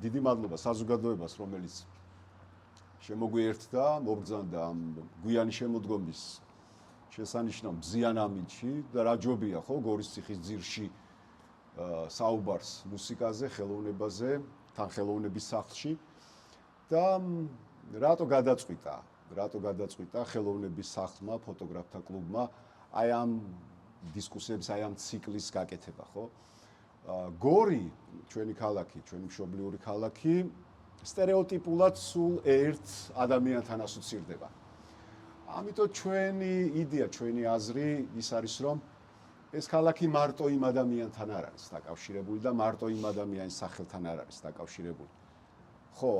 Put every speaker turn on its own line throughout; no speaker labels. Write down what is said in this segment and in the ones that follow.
დიდი მადლობა საზოგადოებას, რომელიც შემოგვიერთდა, მობრძანდა ამ გვიანი შემოდგომის შესანიშნავ მზიან ამინდში და რა ჯობია, ხო, გორის ციხის ძირში საუბარს მუსიკაზე, ხელოვნებაზე, თან ხელოვნების სახლში და რატო გადაწყვიტა ხელოვნების სახლმა, ფოტოგრაფთა კლუბმა აი ამ დისკუსიების, აი ამ ციკლის გაკეთება, ხო? გორი, ჩვენი ქალაქი, ჩვენი მშობლიური ქალაქი, სტერეოტიპულად სულ ერთ ადამიანთან ასოცირდება. ამიტომ ჩვენი იდეა, ჩვენი აზრი ის არის, რომ ეს ქალაქი მარტო იმ ადამიანთან არ არის დაკავშირებული და მარტო იმ ადამიანის სახელთან არ არის დაკავშირებული. ხო,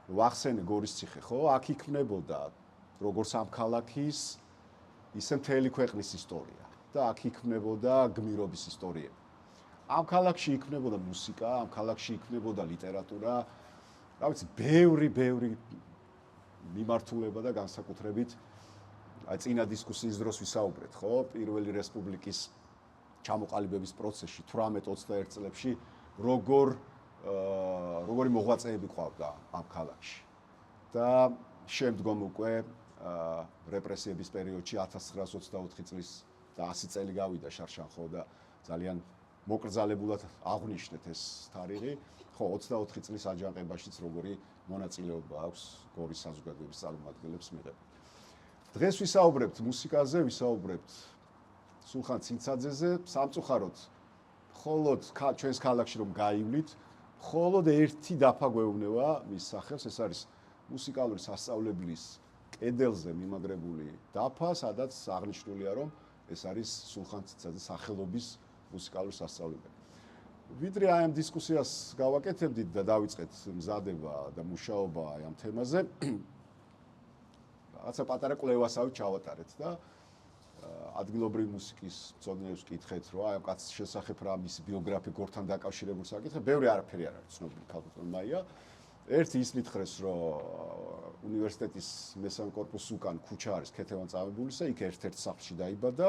ვახსენე გორის ციხე, ხო? აქ იქმნებოდა როგორც ამ ქალაქის, ისე მთელი ქვეყნის ისტორია და აქ იქმნებოდა გმირობის ისტორიები. ამ ქალაქში იქმნებოდა მუსიკა, ამ ქალაქში იქმნებოდა ლიტერატურა, რა ვიცი, ბევრი მიმართულება და განსაკუთრებით აი წინა დისკუსიის დროს ვისაუბრეთ, ხო? პირველი რესპუბლიკის ჩამოყალიბების პროცესში 18-21 წლებში როგორი მოღვაწეები ყავდა ამ ქალაქში. და შემდგომ უკვე რეპრესიების პერიოდში 1924 წლის და 100 წელი გავიდა შარშან, ხო, და ძალიან მოკრძალებულად აღვნიშნეთ ეს თარიღი. ხო, 24 წლის აჯანყებაშიც როგორი მონაწილეობა აქვს გორის საზოგადოების წარმომადგენლებს მიღებული. დღეს ვისაუბრებთ მუსიკაზე, ვისაუბრებთ სულხან ცინცაძეზე, სამწუხაროდ მხოლოდ ჩვენს ქალაქში რომ გაივლით, მხოლოდ ერთი დაფა გვეუბნება მის სახელს, ეს არის მუსიკალური სასწავლებლის კედელზე მიმაგრებული დაფა, სადაც აღნიშნულია, რომ ეს არის სულხან ცინცაძის სახელობის მუსიკალური სასწავლებელი. ვიდრე აი ამ დისკუსიას გავაკეთებდით და დავიწყეთ მზადება და მუშაობა აი ამ თემაზე, რაღაცა პატარა კვლევასავით ჩავატარეთ და ადგილობრივი მუსიკის მცოდნეებს ვკითხეთ, რომ აი ამ კაცის შესახებ რა მისი ბიოგრაფია გორთან დაკავშირებული საკითხი, ბევრი არაფერი არ არის ცნობილი ქალბატონმა. ერთი ის მითხრეს, რომ უნივერსიტეტის მესამე კორპუსის უკან ქუჩა არის ქეთევან წამებულისა, იქ ერთ-ერთ სახლში დაიბადა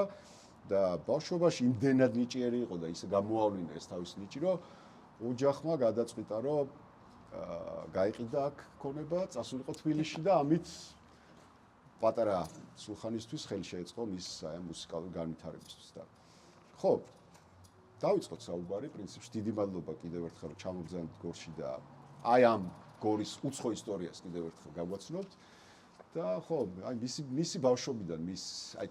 და ბავშვობაში იმდენად ნიჭიერი იყო და ისე გამოავლინა ეს თავის ნიჭი, რომ ოჯახმა გადაწყვიტა, რომ გაიყიდა აქ ქონება, წასულიყო თბილისში და ამით პატარა სულხანისთვის ხელი შეეწყო მის აი მუსიკალური განვითარებისთვის და ხო, დავიწყოთ საუბარი, პრინციპში დიდი მადლობა კიდევ ერთხელ რომ ჩამოგზავნით გორში და აი ამ გორის უცხო ისტორიას კიდევ ერთხელ გავაცნობთ და ხო, აი მისი ბავშვობიდან აი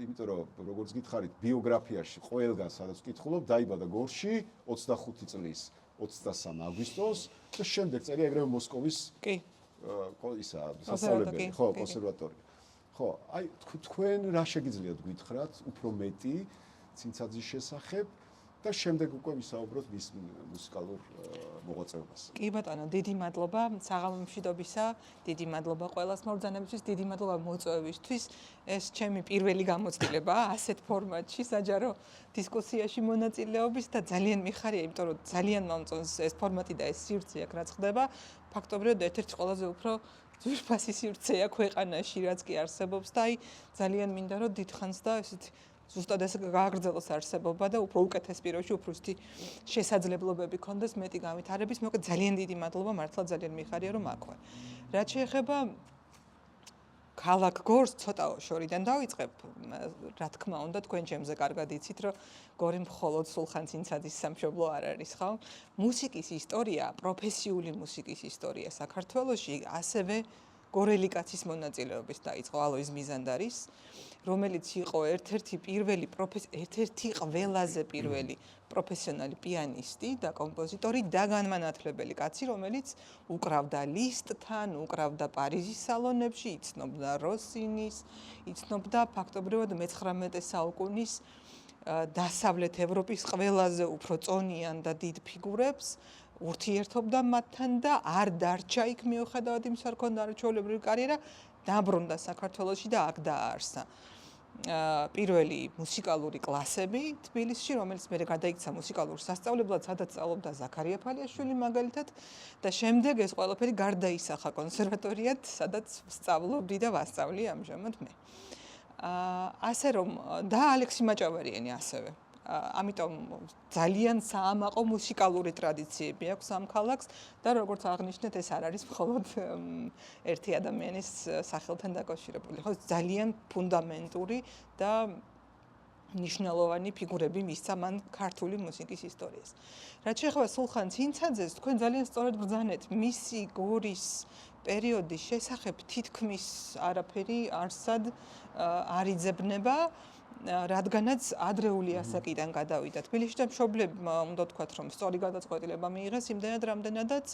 იმიტომ რომ როგორც გითხარით ბიოგრაფიაში ყველგან სადაც ვკითხულობ დაიბადა გორში 25 წლის 23 აგვისტოს და შემდეგ წერია ეგრევე მოსკოვის ისა სასწავლებელი, ხო, კონსერვატორია. ხო, აი თქვენ რა შეგიძლიათ გითხრათ უფრო მეტი ცინცაძის შესახებ და შემდეგ უკვე ვისაუბროთ მის მუსიკალურ მოღვაწეობას.
კი ბატონო, დიდი მადლობა საღამო მშვიდობისა, დიდი მადლობა ყველას მობრძანებისთვის, დიდი მადლობა მოწვევისთვის. ეს ჩემი პირველი გამოცდილებაა ასეთ ფორმატში საჯარო დისკუსიაში მონაწილეობის და ძალიან მიხარია, იმიტომ რომ ძალიან მომწონს ეს ფორმატი და ეს სივრცე აქ რაც ხდება. ფაქტობრივად ერთ-ერთი ყველაზე უფრო ძვირფასი სივრცეა ქვეყანაში, რაც კი არსებობს და აი ძალიან მინდა რომ დიდხანს და ესეთი ზუსტად ეს გააგრძელოს არსებობა და უფრო უკეთეს პიროში, უფრო ისეთი შესაძლებლობები ქონდეს მეტი განვითარების. მოკლედ ძალიან დიდი მადლობა, მართლა ძალიან მიხარია რომ აქვე. რაც შეეხება ქალაქ გორს ცოტა შორიდან დავიწყებ, რა თქმა უნდა, თქვენ ჩემზე კარგად იცით, რომ გორი მხოლოდ სულხან ცინცაძის სამშობლო არ არის, ხო? მუსიკის ისტორია, პროფესიული მუსიკის ისტორია საქართველოში ასევე გორელი კაცის მონაწილეობის დაიწყო ალოიზ მიზანდარის, რომელიც იყო ერთ-ერთი ყველაზე პირველი პროფესიონალი პიანისტი და კომპოზიტორი და განმანათლებელი კაცი, რომელიც უკრავდა ლისტთან, უკრავდა პარიზის სალონებში, იცნობდა როსინის, იცნობდა ფაქტობრივად მე-19 საუკუნის დასავლეთ ევროპის ყველაზე უფრო წონიან და დიდ ფიგურებს, ურთიერთობდა მათთან და არ დარჩა იქ მიუხედავად იმისა, რომ ჰქონდა არაჩვეულებრივი კარიერა, დაბრუნდა საქართველოში და აქ დააარსა პირველი მუსიკალური კლასები თბილისში, რომელიც მერე გადაიქცა მუსიკალურ სასწავლებლად, სადაც სწავლობდა ზაქარია ფალიაშვილი მაგალითად და შემდეგ ეს ყველაფერი გარდაისახა კონსერვატორიად, სადაც სწავლობდი და ვასწავლი ამჟამად მე. ასე რომ და ალექსი მაჭავარიანი ასევე. ამიტომ ძალიან საამაყო მუსიკალური ტრადიციები აქვს ამ ქალაქს და როგორც აღნიშნეთ, ეს არ არის მხოლოდ ერთი ადამიანის სახელთან დაკავშირებული, ხო, ძალიან ფუნდამენტური და ნიშნულოვანი ფიგურები მისცა მან ქართული მუსიკის ისტორიას. რაც შეეხება სულხან ცინცაძეს, თქვენ ძალიან სწორად ბრძანეთ, მისი გორის პერიოდის შესახებ თითქმის არაფერი არსად არ იძებნება, რადგანაც ადრეული ასაკიდან გადავიდა თბილისში და მშობლებმა უნდა თქვათ, რომ სწორი გადაწყვეტილება მიიღეს იმდენად, რამდენადაც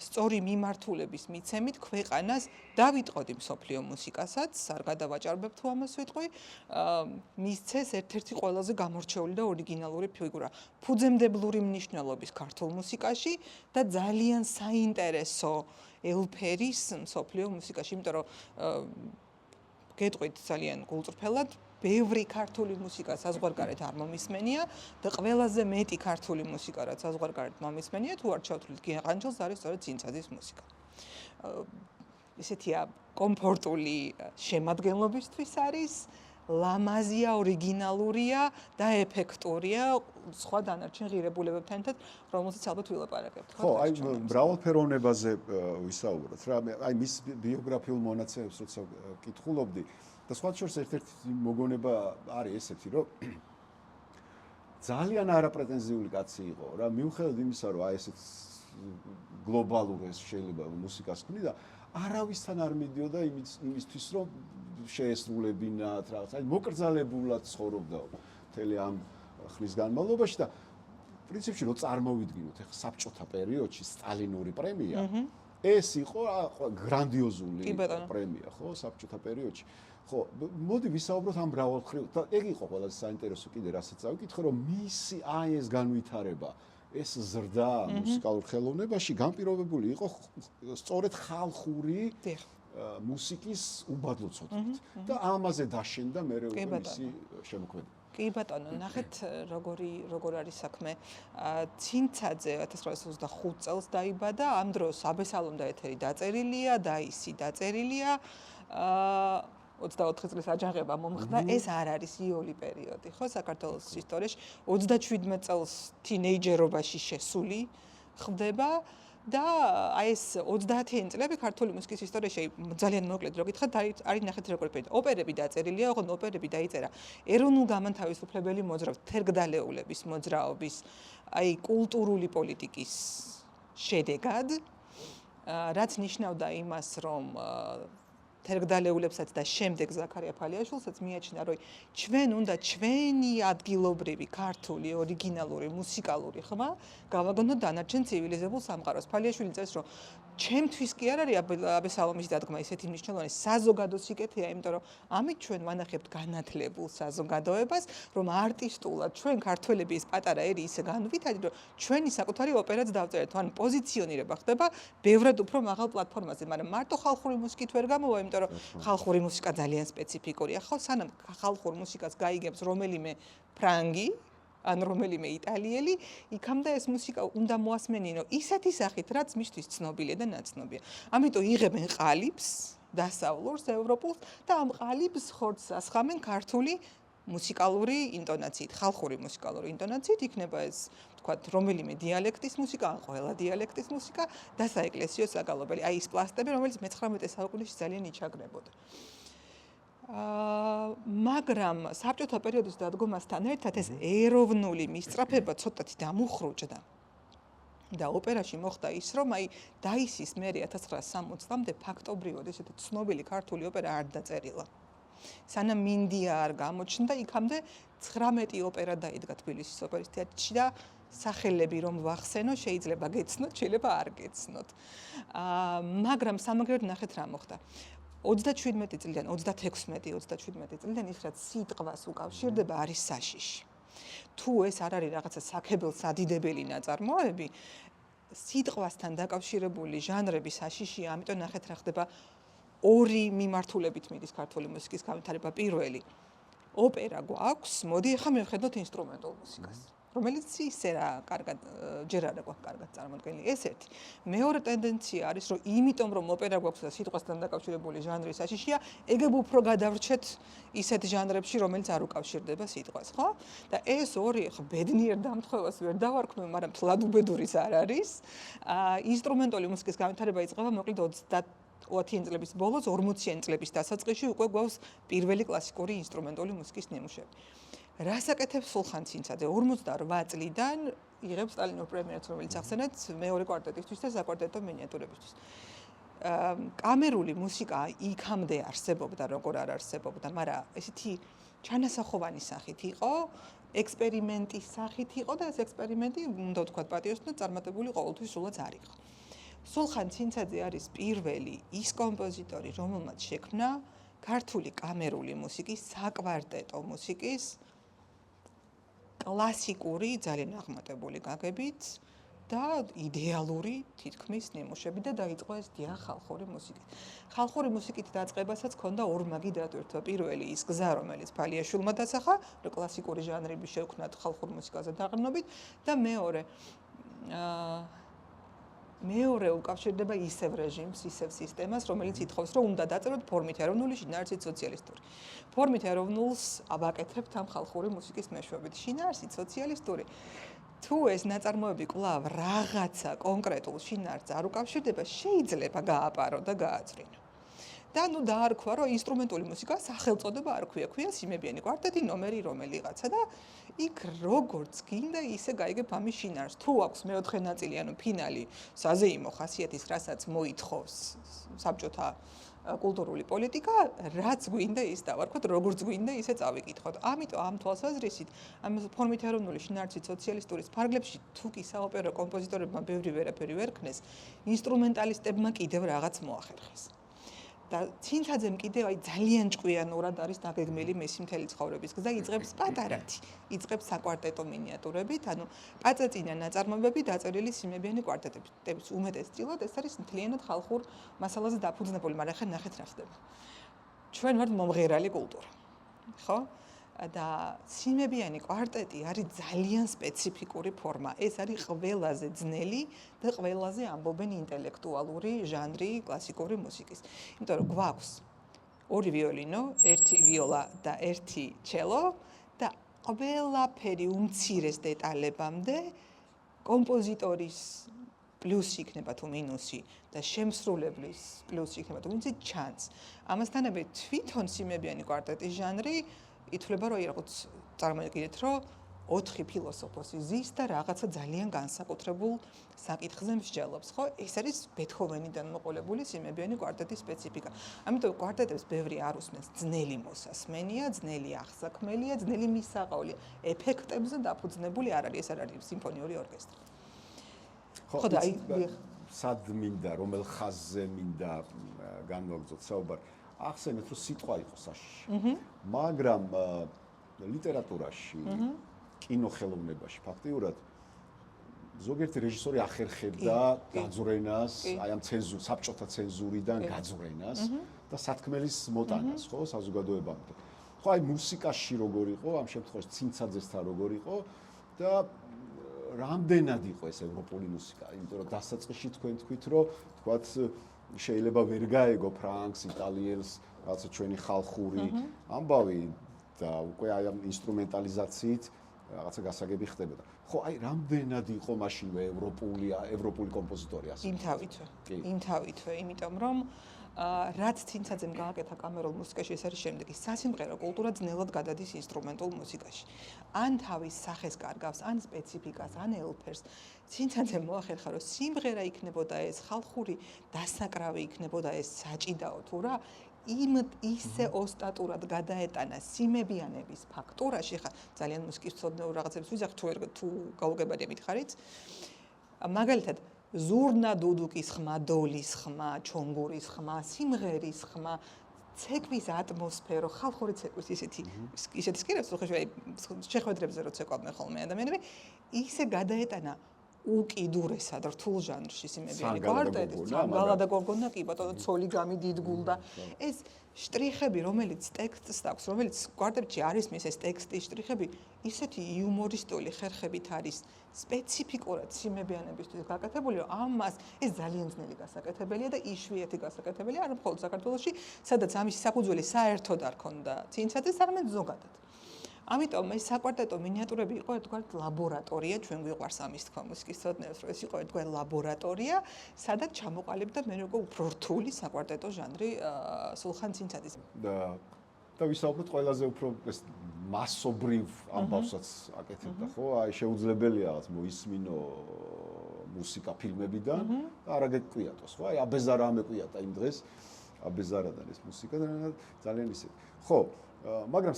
სწორი მიმართულების მიცემით ქვეყანას დავიტყოდი მსოფლიო მუსიკასაც, არ გადავაჭარბებ თუ ამას ვიტყვი, მისცეს ერთ-ერთი ყველაზე გამორჩეული და ორიგინალური ფიგურა, ფუძემდებლური მნიშვნელობის ქართულ მუსიკაში და ძალიან საინტერესო ელფერის მსოფლიო მუსიკაში, იმიტომ რომ გეტყვით ძალიან გულწრფელად, ბევრი ქართული მუსიკა საზღვარგარეთ არ მომისმენია და ყველაზე მეტი ქართული მუსიკა, რაც საზღვარგარეთ მომისმენია, თუ არ ჩავთვლით გია ყანჩელს, არის სწორედ ცინცაძის მუსიკა. ესეთია კომფორტული შემადგენლობისთვის არის, ლამაზია, ორიგინალურია და ეფექტურია სხვა დანარჩენ ღირებულებებთან ერთად, რომელსაც ალბათ ვილაპარაკებთ.
ხო, აი მრავალფეროვნებაზე ვისაუბროთ რა, აი მის ბიოგრაფიულ მონაცემებს როცა კითხულობდი და სხვა შორის ერთ-ერთი მოგონება არის ესეთი, რომ ძალიან არაპრეტენზიული კაცი იყო რა, მიუხედავად იმისა, რომ აი ესეთ გლობალურ ეს შეიძლება მუსიკას ქმნიდა, არავისთან არ მიდიოდა იმისთვის, რომ შეესრულებინათ რაღაც, აი მოკრძალებულად ცხოვრობდა მთელი ამ ხნის განმავლობაში და პრინციპში რო წარმოვიდგინოთ, ახლა საბჭოთა პერიოდში სტალინური პრემია, ეს იყო გრანდიოზული პრემია, ხო, საბჭოთა პერიოდში. ხო, მოდი ვისაუბროთ ამ მრავალმხრივ და ეგ იყო ყველაზე საინტერესო კიდე რასაც წავიკითხე, რომ მისი აი ეს განვითარება ეს ზრდა მუსიკალურ ხელოვნებაში განპირობებული იყო სწორედ ხალხური მუსიკის უბადლოცოდით და ამაზე დაშენდა მერე მისი შემოქმედება.
კი ბატონო, ნახეთ როგორ არის საქმე. ცინცაძე 1925 წელს დაიბადა, ამ დროს აბესალომ და ეთერი დაწერილია, დაისი დაწერილია. 24 წლის აჯანყება მომხდა, ეს არ არის იოლი პერიოდი, ხო, საქართველოს ისტორიაში. 37 წელს თინეიჯერობაში შესული ხდება და აი ეს 30-იანი წლები ქართული მუსიკის ისტორიაში ძალიან მოკლედ რო გითხრათ, არის ნახეთ როგორი პერიოდი. ოპერები დაწერილია, ოღონდ ოპერები დაიწერა ეროვნულ გამანთავისუფლებელი მოძრაობის, თერგდალეულების მოძრაობის, აი კულტურული პოლიტიკის შედეგად, რაც ნიშნავდა იმას, რომ თერგდალეულებსაც და შემდეგ ზაქარია ფალიაშვილსაც მიაჩნდა, რომ ჩვენ უნდა ჩვენი ადგილობრივი ქართული ორიგინალური მუსიკალური ხმა გავაგონოთ დანარჩენ ცივილიზებულ სამყაროს. ფალიაშვილი წეს, რომ ჩემთვის კი არ არის აბესალომის დადგმა ისეთი მნიშვნელოვანი საზოგადო სიკეთეა, იმიტომ რომ ამით ჩვენ ვანახებთ განათლებულ საზოგადოებას, რომ არტისტულად ჩვენ ქართველები ეს პატარა ერი ისე განვითარდით, რომ ჩვენი საკუთარი ოპერაც დავწერეთ, ან პოზიციონირება ხდება ბევრად უფრო მაღალ პლატფორმაზე, მაგრამ მარტო ხალხური მუსიკით ვერ გამოვა, იმიტომ რომ ხალხური მუსიკა ძალიან სპეციფიკურია. ხო, სანამ ხალხურ მუსიკას გაიგებს რომელიმე ფრანგი ან რომელიმე იტალიელი, იქამდე ეს მუსიკა უნდა მოასმენინო ისეთი სახით, რაც მისთვის ცნობილია და ნაცნობია. ამიტომ იღებენ ყალიბს, დასავლურს, ევროპულს და ამ ყალიბს ხორცს ასხამენ ქართული მუსიკალური ინტონაციით, ხალხური მუსიკალური ინტონაციით, იქნება ეს, თქვათ, რომელიმე დიალექტის მუსიკა, ან ყველა დიალექტის მუსიკა და საეკლესიო საგალობელი. აი ის პლასტები, რომელიც მე-19 საუკუნეში ძალიან იჩაგრებოდა. მაგრამ საბჭოთა პერიოდის დადგომასთან ერთად ეს ეროვნული მისწრაფება ცოტათი დამუხრუჭდა. და ოპერაში მოხდა ის, რომ აი დაისის მერე 1960-მდე ფაქტობრივად ესეთი ცნობილი ქართული ოპერა არ დაწერილა. სანამ მინდია არ გამოჩნდა, იქამდე 19 ოპერა დაიდგა თბილისის ოპერის თეატრში და სახელები რომ ვახსენო, შეიძლება გეცნოთ, შეიძლება არ გეცნოთ. მაგრამ სამაგეროდ ნახეთ რა მოხდა. 37 წლიდან 36-37 წლიდან ის რაც სიტყვას უკავშირდება არის საშიში. თუ ეს არ არის რაღაცა საქებელ-სადიდებელი ნაწარმოები, სიტყვასთან დაკავშირებული ჟანრების საშიშია, ამიტომ ნახეთ რა ხდება ორი მიმართულებით მიდის ქართული მუსიკის განვითარება. პირველი ოპერა გვაქვს, მოდი ახლა მივხედოთ ინსტრუმენტულ მუსიკას. რომელიც ისე რა კარგად ჯერ არა გვაქვს კარგად წარმოდგენილი. ეს ერთი. მეორე ტენდენცია არის, რომ იმიტომ რომ ოპერა გვაქვს და სიტყვასთან დაკავშირებული ჟანრი საშიშია, ეგებ უფრო გადავრჩეთ ისეთ ჟანრებში, რომელიც არ უკავშირდება სიტყვას, ხო? და ეს ორი ბედნიერ დამთხოვას ვერ დავარქმევ, მაგრამ თლად უბედურის არ არის. ინსტრუმენტული მუსიკის განვითარება იწყება მოკლედ 30-იან წლების ბოლოს, 40-იან წლების დასაწყისში უკვე გვაქვს პირველი კლასიკური ინსტრუმენტული მუსიკის ნიმუშები. რას აკეთებს სულხან ცინცაძე 58 წლიდან იღებს სტალინურ პრემიას, რომელიც ახსენეთ მეორე კვარტეტისთვის და საკვარტეტო მინიატურებისთვის. კამერული მუსიკა იქამდე არსებობდა, როგორ არ არსებობდა, მაგრამ ესეთი ჩანასახოვანი სახით იყო, ექსპერიმენტის სახით იყო და ეს ექსპერიმენტი, უნდა ვთქვათ პატიოსნად, წარმატებული ყოველთვის სულაც არ იყო. სულხან ცინცაძე არის პირველი ის კომპოზიტორი, რომელმაც შექმნა ქართული კამერული მუსიკის, საკვარტეტო მუსიკის კლასიკური, ძალიან აღმატებული გაგებით და იდეალური თითქმის ნიმუშები და დაიწყო ეს დიახ ხალხური მუსიკით. ხალხური მუსიკით დაწყებასაც ჰქონდა ორმაგი დატვირთვა. პირველი ის გზა, რომელიც ფალიაშვილმა დასახა, რომ კლასიკური ჟანრები შევქმნათ ხალხურ მუსიკაზე დაყრდნობით და მეორე უკავშირდება ისევ რეჟიმს, ისევ სისტემას, რომელიც ითხოვს, რომ უნდა დაწეროთ ფორმით ეროვნული, შინაარსით სოციალისტური. ფორმით ეროვნულს აბაკეთებთ ამ ხალხური მუსიკის მეშვეობით. შინაარსით სოციალისტური. თუ ეს ნაწარმოები კვლავ რაღაცა კონკრეტულ შინაარსს არ უკავშირდება, შეიძლება გააპარო და გააწრინო. და დაარქვა, რომ ინსტრუმენტული მუსიკა სახელწოდება არ ქვია, ქვია სიმებიანი კვარტეტი, ნომერი რომელიღაცა და იქ როგორც გინდა ისე გაიგებ ამის შინაარსს. თუ აქვს მეოთხე ნაწილი, ანუ ფინალი, საზეიმო ხასიათის, რასაც მოითხოვს საბჭოთა კულტურული პოლიტიკა, რაც გვინდა ის დავარქვათ, როგორც გვინდა ისე წავიკითხოთ. ამიტომ ამ თვალსაზრისით, ამ ფორმით ეროვნული, შინაარსით სოციალისტურის ფარგლებში თუ კი საოპერო კომპოზიტორებმა ბევრი ვერაფერი ვერ ქნეს, ინსტრუმენტალისტებმა კიდევ რაღაც მოახერხეს. და ცინცაძემ კიდევ ძალიან ჭკვიანურად არის დაგეგმილი მისი მთელი ცხოვრების გზა, იწყებს პატარათი, იწყებს საკვარტეტო მინიატურებით, ანუ პაწაწინა ნაწარმოებები დაწერილი სიმებიანი კვარტეტების უმეტესწილად ეს არის მთლიანად ხალხურ მასალაზე დაფუძნებული, მაგრამ ახლა ნახეთ რა ხდება. ჩვენ ვართ მომღერალი კულტურა. ხო? და სიმებიანი კვარტეტი არის ძალიან სპეციფიკური ფორმა. ეს არის ყველაზე ძნელი და ყველაზე ამბობენ ინტელექტუალური ჟანრი კლასიკური მუსიკის. იმიტომ რომ გვაქვს ორი ვიოლინო, ერთი ვიოლა და ერთი ჩელო და ყველაფერი უმცირეს დეტალებამდე კომპოზიტორის პლუსი იქნება თუ მინუსი და შემსრულებლის პლუსი იქნება თუ მინუსი ჩანს. ამასთანავე თვითონ სიმებიანი კვარტეტის ჟანრი ითვლება, რომ რაღაც წარმოგიდგენთ, რომ 4 ფილოსოფოსი ზის და რაღაცა ძალიან განსაკუთრებულ საკითხზე მსჯელობს, ხო? ეს არის ბეთჰოვენიდან მოყოლებული სიმებიანი კვარტეტის სპეციფიკა. ამიტომ კვარტეტებს ბევრი არ უსმენს, ძნელი მოსასმენია, ძნელი აღსაქმელია, ძნელი მისაყავლია, ეფექტებზე დაფუძნებული არ არის, ეს არ არის სიმფონიური ორკესტრი.
ხო და აი სად მინდა, რომელ ხაზზე მინდა განვაგრძოთ საუბარი. ახსენეთ, რომ სიტყვა იყო საშიში. მაგრამ ლიტერატურაში, კინოხელოვნებაში ფაქტიურად ზოგიერთი რეჟისორი ახერხებდა გაძვრენას, აი ამ საბჭოთა ცენზურიდან გაძვრენას და სათქმელის მოტანას, ხო, საზოგადოებამდე. ხო, აი მუსიკაში როგორ იყო, ამ შემთხვევაში ცინცაძესთან როგორ იყო და რამდენად იყო ეს ევროპული მუსიკა, იმიტომ რომ დასაწყისში თქვენ თქვით, რომ თქვათ შეიძლება ვერ გაეგო ფრანგს, იტალიელს, რაღაცა ჩვენი ხალხური ამბავი და უკვე აი ამ ინსტრუმენტალიზაციით რაღაცა გასაგები ხდებოდა. ხო, აი რამდენად იყო მაშინვე ევროპული კომპოზიტორი ასე?
იმთავითვე, იმიტომ რომ რაც ცინცაძემ გააკეთა კამერულ მუსიკაში, ეს არის შემდეგი. სასიმღერო კულტურა ძნელად გადადის ინსტრუმენტულ მუსიკაში. ან თავის სახეს კარგავს, ან სპეციფიკას, ან ელფერს. ცინცაძემ მოახერხა, რომ სიმღერა იქნებოდა ეს ხალხური დასაკრავი იქნებოდა ეს საჭიდაო თუ რა, ისე ოსტატურად გადაეტანა სიმებიანების ფაქტურაში, ხა ძალიან მუსიკის მცოდნეულ რაღაცებს ვიზახ, თუ გაუგებადია მითხარით. მაგალითად ზურნა დუდუკის ხმა, დოლის ხმა, ჩონგურის ხმა, სიმღერის ხმა, ცეკვის ატმოსფერო, ხალხური ცეკვის ისეთი სკირებს, შეხვედრებზე რო ცეკვავდნენ ხოლმე ადამიანები, ისე გადაეტანა უკიდურესად რთულ ჟანრში სიმებიანი
სანგალა და
კვარტეტი,
გოგონა,
სანგალა და გოგონა კი ბატონო ცოლი გამიდიდგულ და ეს შტრიხები, რომელიც ტექსტს აქვს, რომელიც კვარტეტში არის მის ეს ტექსტის შტრიხები, ისეთი იუმორისტული ხერხებით არის სპეციფიკურად სიმებიანებისთვის გაკეთებული, რომ ამას ეს ძალიან ძნელი გასაკეთებელია და იშვიათი გასაკეთებელია, არა მხოლოდ საქართველოში, სადაც ამის საფუძველი საერთოდ არ ქონდა წინსაძეს, არამედ ზოგადად. ამიტომ ეს საკვარტეტო მინიატურები იყო ერთგვარად ლაბორატორია, ჩვენ გვიყვარს ამის თქვა მუსიკის ცოდნებს, რომ ეს იყო ერთგვარად ლაბორატორია, სადაც ჩამოყალიბდა მე როგორ უფრო რთული საკვარტეტო ჟანრი სულხან ცინცაძის.
და ვისაუბროთ ყველაზე უფრო ეს მასობრივ ამბავსაც აკეთებდა, ხო? აი შეუძლებელია რაღაც მოისმინო მუსიკა ფილმებიდან და არა გეკვიატოს, ხო? აი აბეზარა ამეკვიატა იმ დღეს, აბეზარადან ეს მუსიკა და ძალიან ისე. ხო, მაგრამ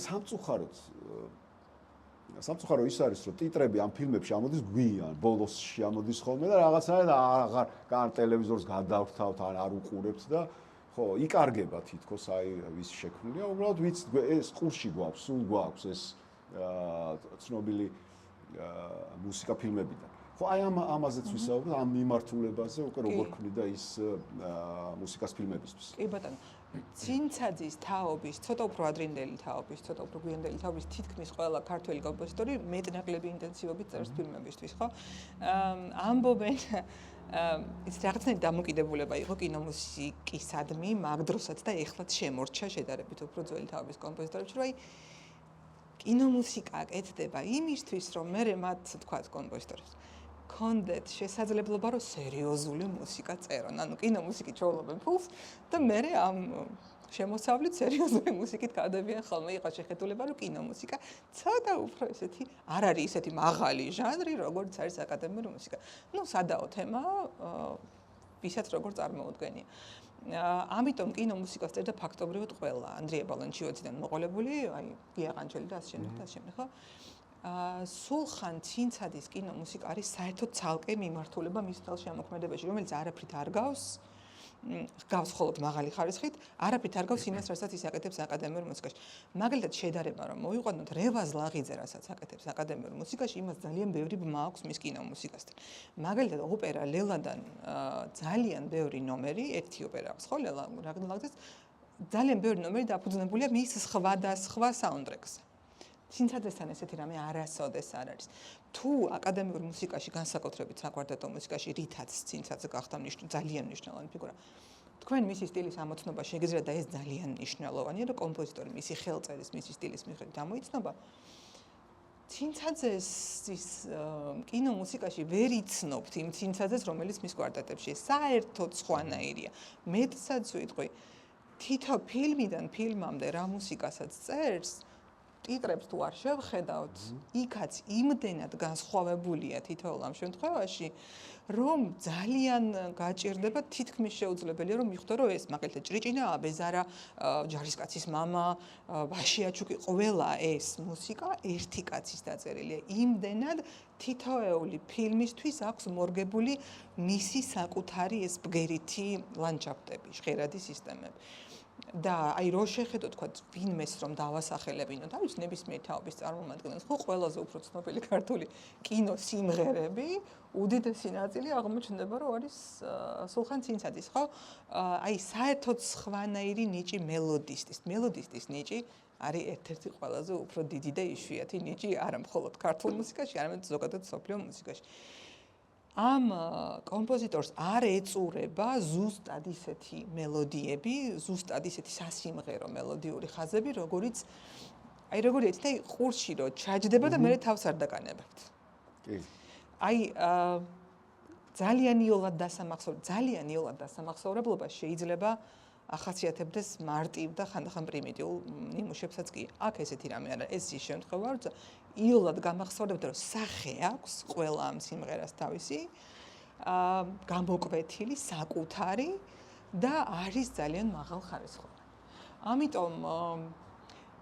სამწუხარო ის არის, რომ ტიტრები ამ ფილმებში ამოდის გვიან, ბოლოსში ამოდის ხოლმე და რაღაცნაირად აღარ ტელევიზორს გადავთავთ, არ უყურებთ და ხო, იკარგება თითქოს აი ვის შექმნილია, უბრალოდ ვიც ეს ყურში გვაქვს, სულ გვაქვს ეს ცნობილი მუსიკა ფილმებიდან. ხო, აი ამაზეც ვისაუბროთ, ამ მიმართულებაზე უკვე როგორ ქმნიდა ის მუსიკას ფილმებისთვის.
კი ბატონო, ცინცაძის თაობის, ცოტა უფრო ადრინდელი თაობის, ცოტა უფრო გვიანდელი თაობის თითქმის ყველა ქართველი კომპოზიტორი მეტნაკლები ინტენსივობით წერს ფილმებისთვის, ხო? ამბობენ ის რაღაცნაირი დამოკიდებულება იყო კინომუსიკისადმი მაგ დროსაც და ეხლაც შემორჩა შედარებით უფრო ძველი თაობის კომპოზიტორებში, რომ აი კინომუსიკა აკეთდება იმისთვის, რომ მე მათ თქვათ კომპოზიტორებს კონდეთ შესაძლებლობა რომ სერიოზული მუსიკა წერონ. ანუ კინომუსიკით ჩაულობენ ფულს და მე ამ შემოსავლით სერიოზული მუსიკით გავდებიან ხოლმე. იყო შეხედულება რომ კინომუსიკა ცოტა უფრო ესეთი არ არის ისეთი მაღალი ჟანრი, როგორც არის აკადემიური მუსიკა. ნუ სადაო თემა, ვისაც როგორ წარმოუდგენია. ამიტომ კინომუსიკას წერდა ფაქტობრივად ყველა. ანდრია ბალანჩივაძიდან მოყოლებული, აი გია ყანჩელი და ასე შემდეგ და ასე შემდეგ, ხო? სულხან ცინცაძის კინომუსიკა არის საერთოდ ცალკე მიმართულება მის ხელში ამოქმედებაში, რომელიც არაფრით არ გავს, გავს მხოლოდ მაღალი ხარისხით, არაფრით არ გავს იმას, რასაც ის აკეთებს აკადემიურ მუსიკაში. მაგალითად შედარება რომ მოვიყვანოთ რევაზ ლაღიძე, რასაც აკეთებს აკადემიურ მუსიკაში, იმას ძალიან ბევრი ბმა აქვს მის კინომუსიკასთან. მაგალითად ოპერა ლელადან ძალიან ბევრი ნომერი, ერთი ოპერა აქვს ხო ლაღიძეს, ძალიან ბევრი ნომერი დაფუძნებულია მის სხვადასხვა საუნდტრეკზე. ცინცაძესთან ესეთი რამე არასოდეს არ არის. თუ აკადემიურ მუსიკაში, განსაკუთრებით საკვარტეტო მუსიკაში, რითაც ცინცაძე გახდა ძალიან მნიშვნელოვანი ფიგურა. თქვენ მისი სტილის ამოცნობა შეგიძლიათ და ეს ძალიან მნიშვნელოვანია, რომ კომპოზიტორი მისი ხელწერის, მისი სტილის მიხედვით ამოიცნობა. ცინცაძეს კინომუსიკაში ვერ იცნობთ იმ ცინცაძეს, რომელიც მის კვარტეტებში საერთოდ სხვანაირია. მეტსაც ვიტყვი, თითო ფილმიდან ფილმამდე რა მუსიკასაც წერს, ტიტრებს თუ არ შევხედავთ, იქაც იმდენად განსხვავებულია თითოეულ ამ შემთხვევაში, რომ ძალიან გაჭირდება, თითქმის შეუძლებელია რომ მიხვდე, რომ ეს მაგალითად ჭრიჭინა აბეზარა, ჯარისკაცის მამა, ვაშიაჩუკი, ყველა ეს მუსიკა ერთი კაცის დაწერილია. იმდენად თითოეული ფილმისთვის აქვს მორგებული მისი საკუთარი ეს ბგერითი ლანდშაფტები, ჟღერადი სისტემები. და აი რო შეხედოთ თქვა ვინმეს რომ დავასახელებინოთ, არის ნებისმიერი თაობის წარმომადგენელს, ხო ყველაზე უფრო ცნობილი ქართული კინოსიმღერები, უდიდესი ნაწილი აღმოჩნდება რომ არის სულხან ცინცაძის, ხო? აი საერთოდ სხვანაირი ნიჭი მელოდისტის ნიჭი არის ერთ-ერთი ყველაზე უფრო დიდი და იშვიათი ნიჭი არა მხოლოდ ქართულ მუსიკაში, არამედ ზოგადად მსოფლიო მუსიკაში. ამ კომპოზიტორს არ ეწურება ზუსტად ისეთი მელოდიები, ზუსტად ისეთი სასიმღერო მელოდიური ხაზები, როგორიც ეცით ყურში რო ჩაჯდება და მე თავს არ დაკანებებთ.
კი.
აი ძალიან იოლად დასამახსოვრებლობა შეიძლება ახასიათებდეს მარტივ და ხანდახან პრიმიტიულ ნიმუშებსაც კი. აქ ესეთი რამე არა, ეს ის შემთხვევა, რომ იოლად გამახსოვდებოდა, რომ სახე აქვს ყველა ამ სიმღერას თავისი, გამოკვეთილი, საკუთარი და არის ძალიან მაღალ ხარისხოვანი. ამიტომ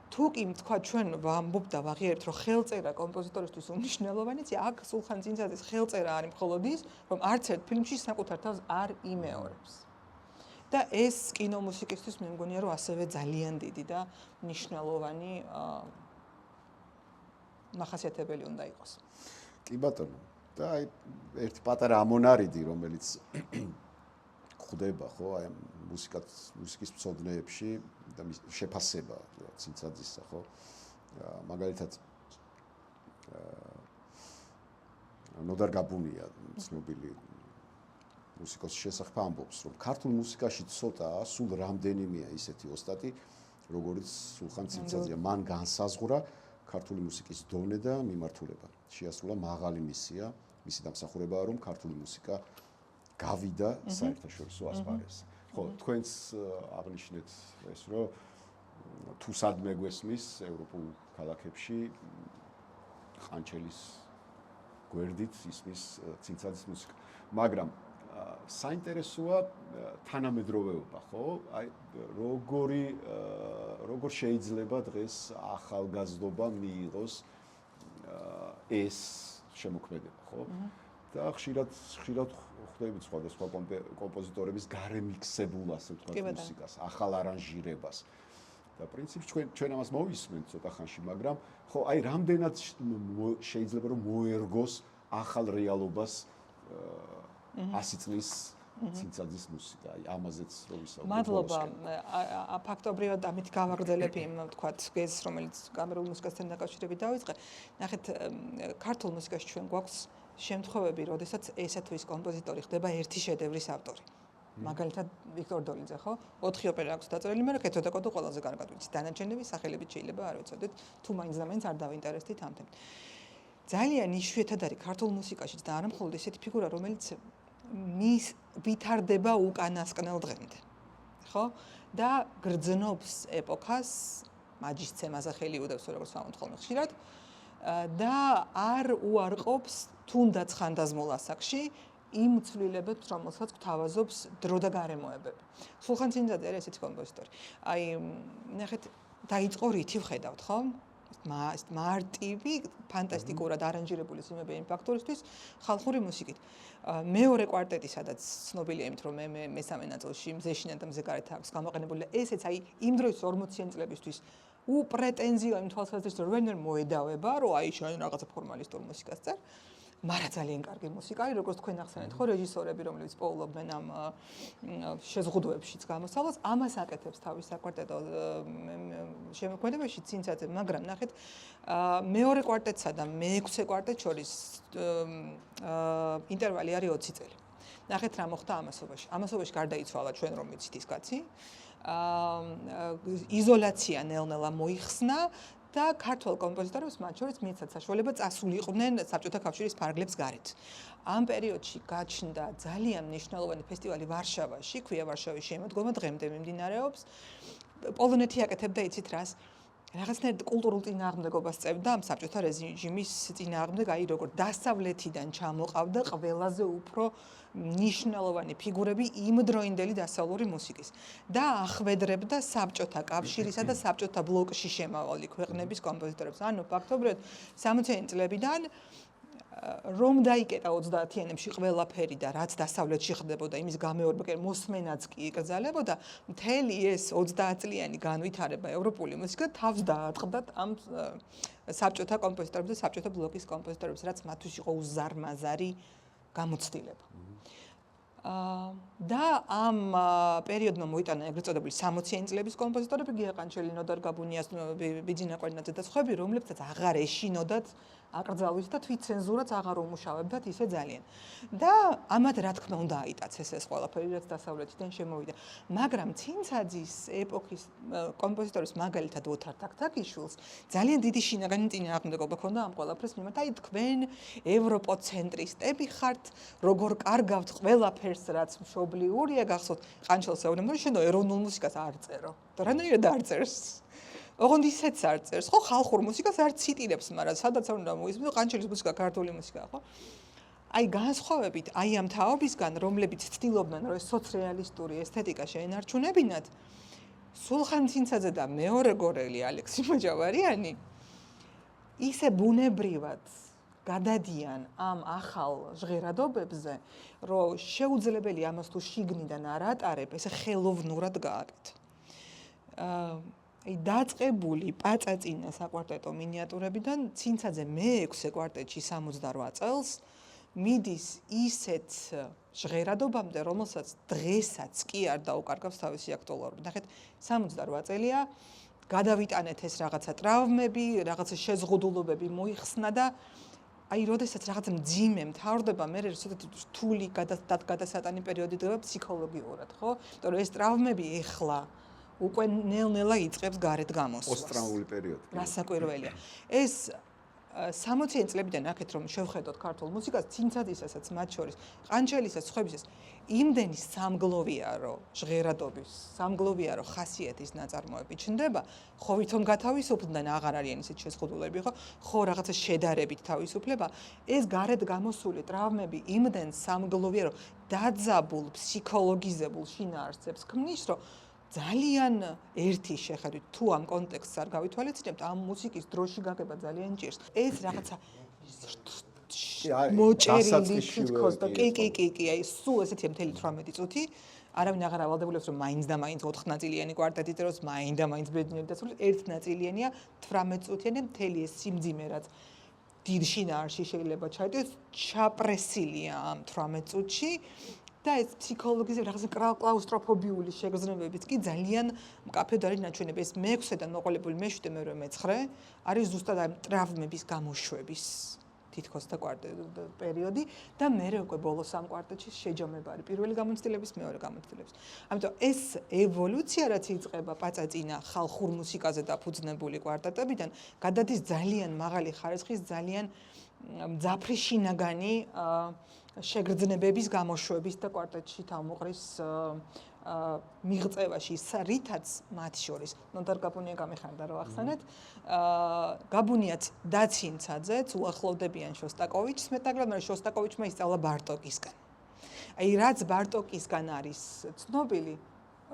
თუ კი თქვა ჩვენ ვამბობ და ვაღიარებთ, რომ ხელწერა კომპოზიტორისთვის უმნიშვნელოვანია, აქ სულხან ცინცაძის ხელწერა არის მხოლოდ ის, რომ არც ერთ ფილმში საკუთარ თავს არ იმეორებს. და ეს კინომუსიკისთვის მე მგონია, რომ ასევე ძალიან დიდი და მნიშვნელოვანი მახასიათებელი უნდა იყოს.
კი ბატონო. და აი ერთი პატარა ამონარიდი, რომელიც ხდება, ხო, აი მუსიკის მცოდნეებში და შეფასება ცინცაძისა, ხო? მაგალითად ნოდარ გაბუნია ცნობილი მუსიკოსის შესახებ ამბობს, რომ ქართულ მუსიკაში ცოტაა, სულ რამდენიმეა ისეთი ოსტატი, როგორც სულხან ცინცაძეა. მან განსაზღვრა ქართული მუსიკის დონე და მიმართულება. შეასრულა მაღალი მისია, მისი დამსახურებაა, რომ ქართული მუსიკა გავიდა საერთაშორისო ასპარეზზე. ხო, თქვენც აღნიშნეთ ეს, რომ თუ სადმე გვესმის ევროპულ ქალაქებში ყანჩელის გვერდით ისმის ცინცაძის მუსიკა. მაგრამ საინტერესოა თანამედროვეობა, ხო? აი როგორ შეიძლება დღეს ახალგაზრდობა მიიღოს ეს შემოქმედება, ხო? და ხშირად ხვდებით სხვადასხვა კომპოზიტორების გარემიქსებულ, ასე ვთქვათ, მუსიკას, ახალ არანჟირებას. და პრინციპში ჩვენ ამას მოვისმენთ ცოტა ხანში, მაგრამ ხო, აი რამდენად შეიძლება რომ მოერგოს ახალ რეალობას 100 წლის ცინცაძის მუსიკა, აი ამაზეც რო ვისაუბროთ.
მადლობა. ფაქტობრივად ამით გავაგრძელებ იმ ვთქვათ გეზს, რომელიც კამერულ მუსიკასთან დაკავშირებით დავიწყე. ნახეთ, ქართულ მუსიკაში ჩვენ გვაქვს შემთხვევები, როდესაც ესა თუ ის კომპოზიტორი ხდება ერთი შედევრის ავტორი. მაგალითად ვიქტორ დოლიძე, ხო? 4 ოპერა აქვს დაწერილი, მაგრამ კეთოდა კოდო ყველაზე კარგად ვიცი. დანარჩენები სახელებით შეიძლება არ ვიცოდეთ, თუ მაინც და მაინც არ დავინტერესდით ამ თემით. ძალიან იშვიათად არის ქართულ მუსიკაშიც და არა მხოლოდ ესეთი ფიგურა, რომელიც მის ვითარდება უკანასკნელ დღემდე. ხო? და გრძნობს ეპოქას, მაჯისცემაზე ხელი უდევს, როგორც ვამბობთ ხოლმე ხშირად, და არ უარყოფს თუნდაც ხანდაზმულ ასაკში იმ ცვლილებებს, რომელსაც გვთავაზობს დრო და გარემოებები. სულხან ცინცაძე არის ესეთი კომპოზიტორი. აი, ნახეთ, დაიწყო რითი ვხედავთ, ხო? მარტივი, ფანტასტიკურად არანჟირებული სიმებია იმ ფაქტორისთვის ხალხური მუსიკით. მეორე კვარტეტი, სადაც ცნობილია იმით, რომ მე მესამე ნაწილში მზეშინან და მზეკარეთ აქვს გამოყენებული და ესეც აი იმ დროის 40-იან წლებისთვის უპრეტენზია იმ თვალსაზრისით, რომ ვერ მოედავება, რომ აი შენ რაღაცა ფორმალისტურ მუსიკას წერ. მაგრამ ძალიან კარგი მუსიკა არის, როგორც თქვენ ახსენეთ, ხო, რეჟისორები, რომლებიც პოულობენ ამ შეზღუდვებშიც გამოსავლას, ამას აკეთებს თავის საკვარტეტო შემოქმედებაში ცინცაძე, მაგრამ ნახეთ, მეორე კვარტეტსა და მეექვსე კვარტეტს შორის ინტერვალი არის 20 წელი. ნახეთ რა მოხდა ამასობაში. ამასობაში გარდაიცვალა ჩვენ რომ ვიცით ის კაცი. იზოლაცია ნელ-ნელა მოიხსნა და ქართველ კომპოზიტორებს მათ შორის მიეცათ საშუალება წასულიყვნენ საბჭოთა კავშირის ფარგლებს გარეთ. ამ პერიოდში გაჩნდა ძალიან მნიშვნელოვანი ფესტივალი ვარშავაში, ქვია ვარშავის შემოდგომა, დღემდე მიმდინარეობს. პოლონეთი აკეთებდა იცით რას? რაღაცნაირად კულტურულ წინააღმდეგობას წევდა ამ საბჭოთა რეჟიმის წინააღმდეგ, აი როგორ დასავლეთიდან ჩამოყავდა ყველაზე უფრო ნიშნულოვანი ფიგურები იმდროინდელი დასავლური მუსიკის და ახვედრებდა საბჭოთა კავშირისა და საბჭოთა ბლოკში შემავალი ქვეყნების კომპოზიტორებს. ანუ ფაქტობრივად 60-იან წლებიდან რომ დაიკეტა 30-იანებში ყველაფერი და რაც დასავლეთში ხდებოდა, იმის გამეორება კი მოსმენაც კი იკრძალებოდა, მთელი ეს 30 წლიანი განვითარება ევროპული მუსიკა თავს დაატყდა ამ საბჭოთა კომპოზიტორებს და საბჭოთა ბლოკის კომპოზიტორებს, რაც მათთვის იყო უზარმაზარი გამოცდილება. და ამ პერიოდმა მოიტანა ეგრეთ წოდებული 60-იანი წლების კომპოზიტორები, გია ყანჩელი, ნოდარ გაბუნიას, ბიძინა კვერნაძე და სხვები, რომლებსაც აღარ ეშინოდათ აკრძალვის და თვით ცენზურაც აღარ უმუშავებდათ ისე ძალიან. და ამათ რა თქმა უნდა აიტაცეს ეს ყველაფერი, რაც დასავლეთიდან შემოვიდა. მაგრამ ცინცაძის ეპოქის კომპოზიტორებს, მაგალითად ოთარ თაქთაქიშვილს, ძალიან დიდი შინაგანი წინააღმდეგობა ჰქონდა ამ ყველაფრის მიმართ. აი თქვენ ევროპოცენტრისტები ხართ, როგორ კარგავთ ყველაფერს, რაც მშობლიურია, გახსოვთ ყანჩელს ეუბნება, რომ შენო ეროვნულ მუსიკას არ წერო. და რანაირად არ წერს? ოღონდ ისეც არ წერს, ხო, ხალხურ მუსიკას არ ციტირებს, მაგრამ სადაც არ უნდა მოისმინო, ყანჩელის მუსიკა ქართული მუსიკაა, ხო? აი განსხვავებით, აი ამ თაობისგან, რომლებიც ცდილობდნენ, რომ ეს სოციალისტური ესთეტიკა შეენარჩუნებინათ, სულხან ცინცაძე და მეორე გორელი ალექსი მოჯავარიანი ისე ბუნებრივად გადადიან ამ ახალ ჟღერადობებზე, რომ შეუძლებელი ამას თუ შიგნიდან არ ატარებ, ესე ხელოვნურად გააკეთო. დაწყებული პაწაწინა საკვარტეტო მინიატურებიდან ცინცაძე მე-6 კვარტეტში 68 წელს მიდის ისეთ ჟღერადობამდე, რომელსაც დღესაც კი არ დაუკარგავს თავისი აქტუალურობა. ნახეთ, 68 წელია, გადავიტანეთ ეს რაღაცა ტრავმები, რაღაცა შეზღუდულობები მოიხსნა და აი, როდესაც რაღაცა მძიმე მთავრდება, მე როდესაც რთული გადასატანი პერიოდი დგება ფსიქოლოგიურად, ხო? იმიტომ რომ ეს ტრავმები ეხლა უკვე ნელ-ნელა იწყებს გარეთ გამოსვლას.
პოსტტრაუმული პერიოდი.
რასაკვირველია. ეს 60-იან წლებიდან ნახეთ რომ შევხედოთ ქართულ მუსიკას, ცინცაძისასაც მათ შორის, ყანჩელისას, სხვებისას, იმდენი სამგლოვია რომ ჟღერადობის, სამგლოვია რომ ხასიათის ნაწარმოები ჩნდება, ხო ვითომ გათავისუფლდნენ, აღარ არიან ისეთ შეზღუდულები, ხო რაღაცა შედარებით თავისუფლება, ეს გარეთ გამოსული ტრავმები იმდენ სამგლოვია რომ დაძაბულ ფსიქოლოგიზებულ შინაარსებს ქმნის, რომ ძალიან ერთი შეხედვით თუ ამ კონტექსტს არ გავითვალისწინებთ, ამ მუსიკის დროში გაგება ძალიან ჭირს. ეს რაღაცა მოჭერილი თითქოს და კი, აი სულ ესეთია მთელი 18 წუთი. არავინ აღარ ავალდებულებს რომ მაინც და მაინც 4 ნაწილიანი კვარტეტი წეროს, მაინც და მაინც ბედნიერი დასრულს, ერთ ნაწილიანია 18 წუთიანი მთელი ეს სიმძიმე რაც დიდ შინაარსში შეიძლება ჩაიტვეს, ჩაპრესილია ამ 18 წუთში. და ეს ფსიქოლოგიზმი რაღაცა კლაუსტროფობიული შეგრძნებებით კი ძალიან მკაფიოდ არის ნაჩვენები. ეს მე-6-დან მოყოლებული მე-7, მე-8, მე-9 არის ზუსტად ამ ტრავმების გამოშვების თითქოს და პერიოდი და მე უკვე ბოლოს ამ კვარტეტში შეჯამება არის პირველი გამოცდილების, მეორე გამოცდილების. ამიტომ ეს ევოლუცია რაც იწყება პაწაწინა ხალხურ მუსიკაზე დაფუძნებული კვარტეტებიდან, გადადის ძალიან მაღალი ხარისხის, ძალიან მძაფრი შინაგანი შეგრძნებების გამოშვების და კვარტეტში თავმოყრის მიღწევაში, რითაც მათ შორის ნოდარ გაბუნია გამიხარდა რომ ახსენეთ, გაბუნიაც და ცინცაძეც უახლოვდებიან შოსტაკოვიჩს, მეტნაკლებად, მაგრამ შოსტაკოვიჩმა ისწავლა ბარტოკისგან. აი, რაც ბარტოკისგან არის ცნობილი,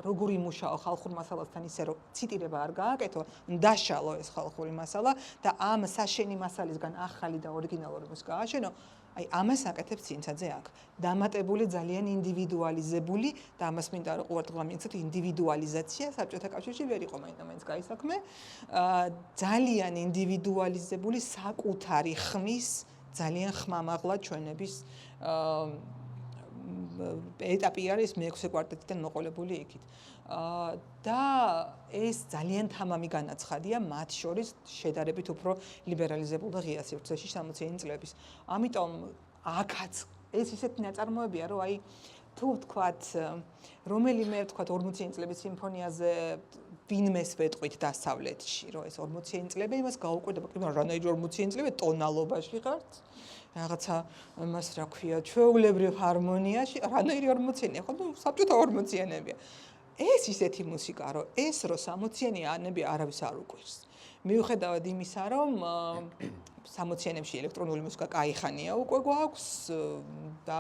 როგორ იმუშაო ხალხურ მასალასთან ისე რომ ციტირება არ გააკეთო, დაშალო ეს ხალხური მასალა და ამ საშენი მასალისგან ახალი და ორიგინალური მუსიკა ააშენო. აი ამას აკეთებს ცინცაძე აქ. დამატებული ძალიან ინდივიდუალიზებული და ამას მინდა რომ ყოველდღიურად მიცოთ ინდივიდუალიზაცია საბჭოთა კავშირში ვერ იყო მაინც გაისაქმე. ძალიან ინდივიდუალიზებული საკუთარი ხმის ძალიან ხმამაღლა ჩვენების ეტაპი არის მე-6 კვარტეტიდან მოყოლებული იქით. და ეს ძალიან თამამი განაცხადია მათ შორის შედარებით უფრო ლიბერალიზებულ და ღია სივრცეში 60-იანი წლების. ამიტომ აქაც ეს ისეთი ნაწარმოებია, რომ აი თუ ვთქვათ, რომელიმე ვთქვათ 40-იანი წლების სიმფონიაზე ვინმეს ვეტყვით დასავლეთში, რომ ეს 40-იანი წლები იმას გაუკვირდება, მაგრამ რანაირი 40-იანი წლები ტონალობაში ხართ. რაღაცა მას რა ქვია, ჩვეულებრივ ჰარმონიაში, რანაირი 40-იანი, ხო, საბჭოთა 40-იანებია. ეს ისეთი მუსიკა, რომ ეს რო 60-იანები არავის არ უყვირს. მიუხედავად იმისა, რომ 60-იანებში ელექტრონული მუსიკა კაიხანია უკვე გვაქვს და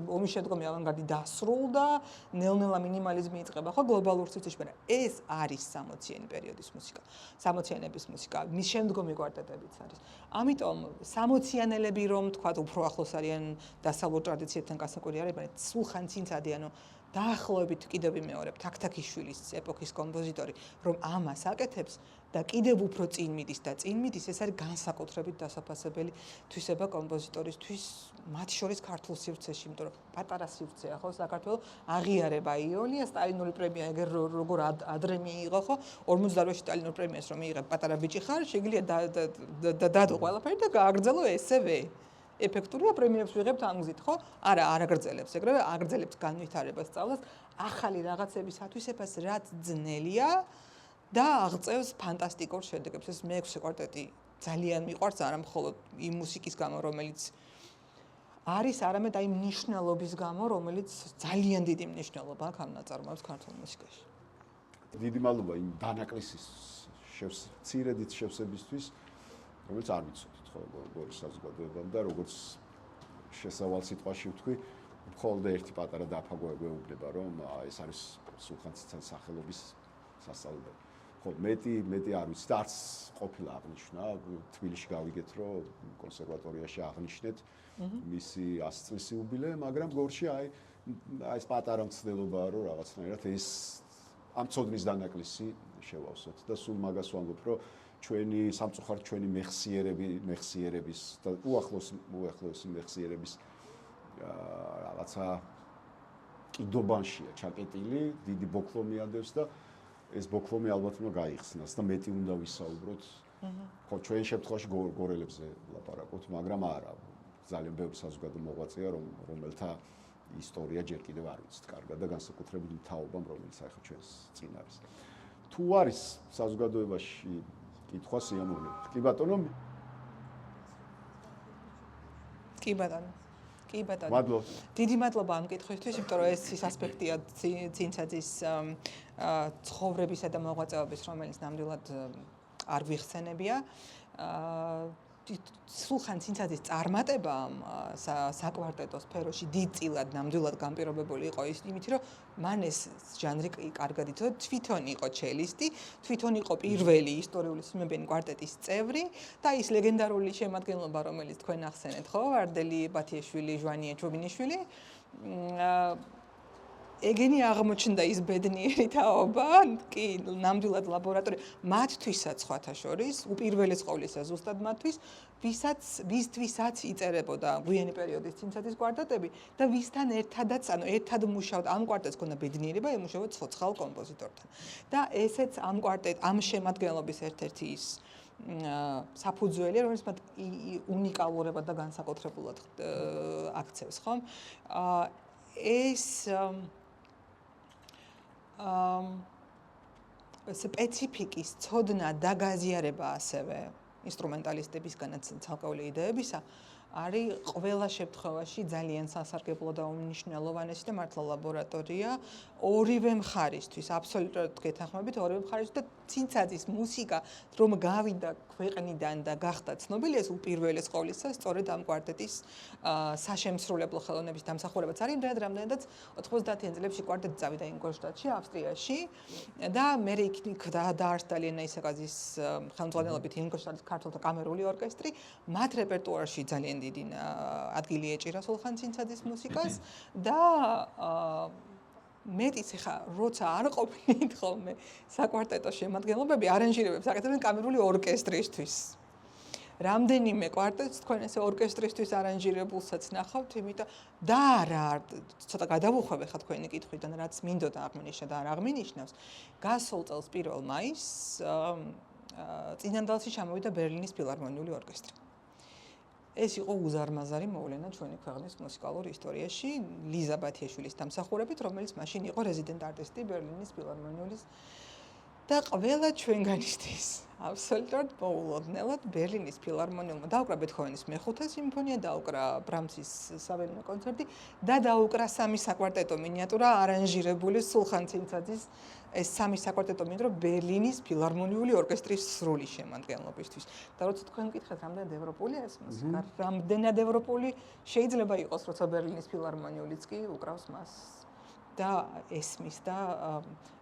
ომის შემდგომი ავანგარდი დასრულდა, ნელ-ნელა მინიმალიზმი იწყება, ხო, გლობალურ სივრცეში, მაგრამ ეს არის 60-იანი პერიოდის მუსიკა, 60-იანების მუსიკა, მის შემდგომი კვარტეტებიც არის. ამიტომ 60-იანელები რომ თქვა უფრო ახლოს არიან დასავლურ ტრადიციებთან გასაკვირი არის, მაგრამ სულხან ცინცაძე, ანუ დაახლოებით კიდევ ვიმეორებ თაქთაქიშვილის ეპოქის კომპოზიტორი, რომ ამას აკეთებს და კიდევ უფრო წინ მიდის და წინ მიდის, ეს არის განსაკუთრებით დასაფასებელი თვისება კომპოზიტორისთვის, მათ შორის ქართულ სივრცეში, იმიტომ რომ პატარა სივრცეა, ხო, საქართველოს აღიარება იონია, სტალინური პრემია ეგერ როგორ ადრე მიიღო, ხო, 48-ში სტალინურ პრემიას რომ მიიღებ პატარა ბიჭი ხარ, შეგიძლია დადო ყველაფერი და გააგრძელო ესევე. ეფექტურია პრემიებს ვიღებთ ამ გზით, ხო? არა, არ აგრძელებს ეგრევე, აგრძელებს განვითარებას, სწავლას, ახალი რაღაცების ათვისებას, რაც ძნელია და აღწევს ფანტასტიკურ შედეგებს. ეს მე-6 კვარტეტი ძალიან მიყვარს, არა მხოლოდ იმ მუსიკის გამო, რომელიც არის, არამედ აი მნიშვნელობის გამო, რომელიც ძალიან დიდი მნიშვნელობა აქვს ამ ნაწარმოებს ქართულ მუსიკაში.
დიდი მადლობა იმ დანაკლისის ცირედით შევსებისთვის, რომელიც არ ვიცოდით. გორის საზოგადოებამ და როგორც შესავალ სიტყვაში ვთქვი, მხოლოდ ერთი პატარა დაფაგვება ეუბნება, რომ ეს არის სულხან ცინცაძის სახელობის სასწავლებელი. ხო, მეტი არ ვიცი და არც ყოფილა აღნიშნა, თბილისში გავიგეთ, რომ კონსერვატორიაში აღნიშნეთ მისი 100 წლის იუბილე, მაგრამ გორში აი ეს პატარა მცდელობაა, რომ რაღაცნაირად ეს ამ ცოდნის დანაკლისი შევავსოთ და სულ მაგას ვამბობ, რომ ჩვენი სამწუხაროდ ჩვენი მეხსიერების და უახლოესი მეხსიერების რაღაცა კიდობანშია ჩაკეტილი, დიდი ბოქლომი ადევს და ეს ბოქლომი ალბათ უნდა გაიხსნას და მეტი უნდა ვისაუბროთ. ხო, ჩვენ შემთხვევაში გორელებზე ვლაპარაკობთ, მაგრამ არა, ძალიან ბევრი საზოგადო მოღვაწეა, რომელთა ისტორია ჯერ კიდევ არ ვიცით კარგად და განსაკუთრებით თაობამ, რომელიც ახლა ჩვენს წინ არის. თუ არის საზოგადოებაში კითხვა სიამოვნებით. კი ბატონო.
კი ბატონო. კი ბატონო.
მადლობა.
დიდი მადლობა ამ კითხვისთვის, იმიტომ რომ ეს ის ასპექტია წინსაძის ცხოვრებისა და მოღვაწეობის, რომელიც ნამდვილად არ ვიხსენებია. სულხან წინსაძის წარმატება საკვარტეტო სფეროში დიდწილად ნამდვილად განპირობებული იყო იმით, რომ მან ეს ჟანრი კარგად იცოდა, თვითონ იყო ჩელისტი, თვითონ იყო პირველი ისტორიული სიმებიანი კვარტეტის წევრი და ის ლეგენდარული შემადგენლობა, რომელიც თქვენ ახსენეთ, ხო, ვარდელი ბათიაშვილი, ჟვანია ჩუბინიშვილი, ეგენი აღმოჩნდა ის ბედნიერი თაობა, კი, ნამდვილად ლაბორატორია, მათთვისაც სხვათა შორის, უპირველეს ყოვლისა ზუსტად მათთვის, ვისთვისაც იწერებოდა გვიანი პერიოდის წინსაძის კვარტეტები და ვისთან ერთადაც, ანუ ერთად მუშაობდა, ამ კვარტეტს ჰქონდა ბედნიერება ემუშავა ცოცხალ კომპოზიტორთან. და ესეც ამ შემადგენლობის ერთ-ერთი ის საფუძველია, რომელიც მათ უნიკალურებად და განსაკუთრებულად აქცევს, ხო? ეს სპეციფიკის ცოდნა და გაზიარება ასევე ინსტრუმენტალისტებისგანაც ცალკეული იდეებისა არის ყველა შემთხვევაში ძალიან სასარგებლო და უმნიშვნელოვანესი და მართლა ლაბორატორია ორივე მხარისთვის, აბსოლუტურად გეთანხმებით ორივე მხარისთვის და წინსაძის მუსიკა რომ გავიდა ქვეყნიდან და გახდა ცნობილი ეს უპირველეს ყოვლისა სწორედ ამ კვარტეტის საშემსრულებლო ხელოვნების დამსახურებაც არის, რამდენადაც 90-იან წლებში კვარტეტი წავიდა ინგოლშტადტში, ავსტრიაში და მერე იქ დაარსდა ლენა ისაკაძის ხელმძღვანელობით ინგოლშტადტის ქართულთა კამერული ორკესტრი, მათ რეპერტუარში ძალიან დიდი ადგილი ეჭირა სულხან წინსაძის მუსიკას და მეტიც ხა როცა არ ყოფილით ხოლმე საკვარტეტო შემადგენლობები არანჟირებებს აკეთებდნენ კამერული ორკესტრისთვის. რამდენიმე კვარტეტს თქვენ ესე ორკესტრისთვის არანჟირებულსაც ნახავთ, იმიტომ და არა ცოტა გადავუხვებ ხა თქვენი კითხვიდან, რაც მინდოდა აღმინიშნა და არ აღმინიშნავს. გასულ წელს 1 მაისს წინანდალში ჩამოვიდა ბერლინის ფილარმონიული ორკესტრი. ეს იყო უზარმაზარი მოვლენა ჩვენი ქვეყნის მუსიკალურ ისტორიაში ლიზა ბათიაშვილის დამსახურებით, რომელიც მაშინ იყო რეზიდენტ არტისტი ბერლინის ფილარმონიულის და ყველა ჩვენგანისთვის აბსოლუტურად მოულოდნელად ბერლინის ფილარმონიულმა დაუკრა ბეთჰოვენის მეხუთე სიმფონია, დაუკრა ბრამსის სავიოლინო კონცერტი და დაუკრა სამი საკვარტეტო მინიატურა არანჟირებული სულხან წინსაძის ეს სამი საკვარტეტო მინიატურა ბერლინის ფილარმონიული ორკესტრის სრული შემადგენლობისთვის. და როცა თქვენ მკითხეთ, რამდენად ევროპულია ეს მუსიკა, რამდენად ევროპული შეიძლება იყოს, როცა ბერლინის ფილარმონიულიც კი უკრავს მას და ესმის და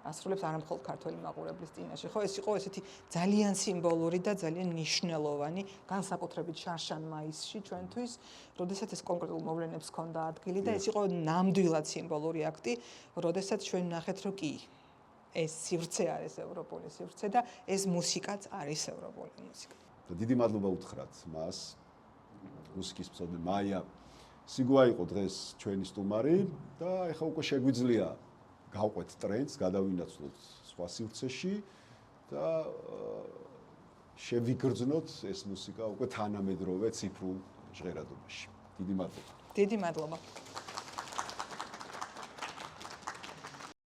ასრულებს არამხოლოდ ქართველი მაყურებლის წინაშე. ხო, ეს იყო ესეთი ძალიან სიმბოლური და ძალიან მნიშვნელოვანი, განსაკუთრებით შარშან მაისში ჩვენთვის, როდესაც ეს კონკრეტულ მოვლენებს ჰქონდა ადგილი და ეს იყო ნამდვილად სიმბოლური აქტი, როდესაც ჩვენ ნახეთ, რომ კი ეს სივრცე არის ევროპული სივრცე და ეს მუსიკაც არის ევროპული მუსიკა.
და დიდი მადლობა უთხრათ მას, მუსიკის მცოდნე მაია სიგუა იყო დღეს ჩვენი სტუმარი და ეხლა უკვე შეგვიძლია გავყვეთ ტრენდს, გადავინაცვლოთ სხვა სივრცეში და შევიგრძნოთ ეს მუსიკა უკვე თანამედროვე ციფრულ ჟღერადობაში. დიდი მადლობა.
დიდი მადლობა.